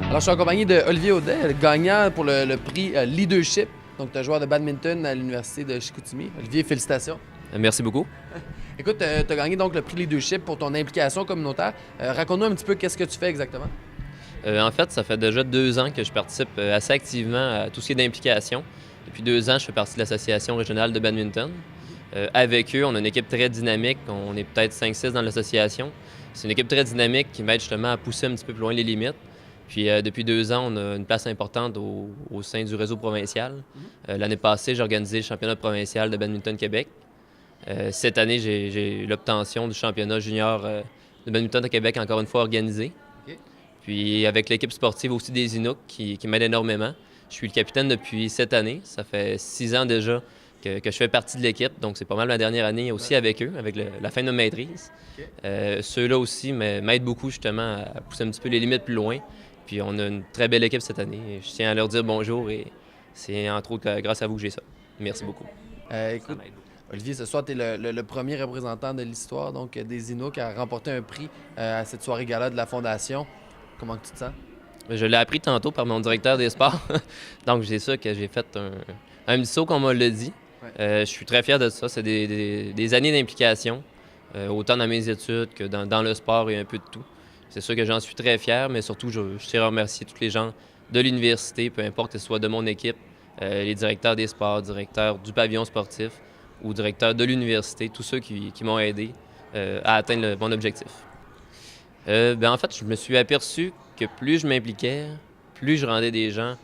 Alors, je suis accompagné de Olivier Audet, le gagnant pour le prix Leadership. Donc, tu es joueur de badminton à l'Université de Chicoutimi. Olivier, félicitations. Merci beaucoup. Écoute, tu as gagné donc le prix Leadership pour ton implication communautaire. Raconte-nous un petit peu qu'est-ce que tu fais exactement. En fait, ça fait déjà 2 ans que je participe assez activement à tout ce qui est d'implication. Depuis 2 ans, je fais partie de l'Association régionale de badminton. Avec eux, on a une équipe très dynamique. On est peut-être 5-6 dans l'association. C'est une équipe très dynamique qui m'aide justement à pousser un petit peu plus loin les limites. Puis depuis 2 ans, on a une place importante au sein du réseau provincial. L'année passée, j'ai organisé le championnat provincial de badminton Québec. Cette année, j'ai l'obtention du championnat junior de badminton de Québec encore une fois organisé. OK. Puis avec l'équipe sportive aussi des Inuks qui m'aide énormément. Je suis le capitaine depuis cette année. Ça fait 6 ans déjà que je fais partie de l'équipe. Donc c'est pas mal ma dernière année aussi avec eux, avec la fin de ma maîtrise. OK. Ceux-là aussi m'aident beaucoup justement à pousser un petit peu les limites plus loin. Puis on a une très belle équipe cette année. Je tiens à leur dire bonjour et c'est entre autres grâce à vous que j'ai ça. Merci beaucoup. Écoute, Olivier, ce soir, tu es le premier représentant de l'histoire donc des Inuks à remporter un prix à cette soirée gala de la Fondation. Comment tu te sens? Je l'ai appris tantôt par mon directeur des sports. Donc c'est ça que j'ai fait un petit saut, comme on l'a dit. Ouais. Je suis très fier de ça. C'est des années d'implication, autant dans mes études que dans le sport et un peu de tout. C'est sûr que j'en suis très fier, mais surtout, je tiens à remercier tous les gens de l'université, peu importe que ce soit de mon équipe, les directeurs des sports, directeurs du pavillon sportif ou directeurs de l'université, tous ceux qui m'ont aidé à atteindre mon objectif. En fait, je me suis aperçu que plus je m'impliquais, plus je rendais des gens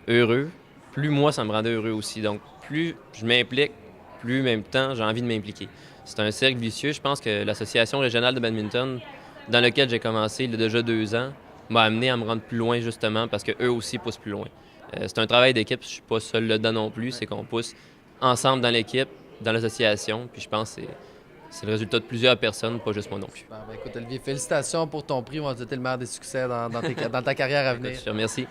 heureux, plus moi, ça me rendait heureux aussi. Donc, plus je m'implique, plus en même temps, j'ai envie de m'impliquer. C'est un cercle vicieux. Je pense que l'Association régionale de badminton, dans laquelle j'ai commencé il y a déjà 2 ans, m'a amené à me rendre plus loin justement parce qu'eux aussi poussent plus loin. C'est un travail d'équipe, je suis pas seul là-dedans non plus, c'est qu'on pousse ensemble dans l'équipe, dans l'association, puis je pense que c'est le résultat de plusieurs personnes, pas juste moi non plus. Super. Ben, écoute, Olivier, félicitations pour ton prix. On va te souhaiter le meilleur des succès dans ta carrière à venir. Je te remercie.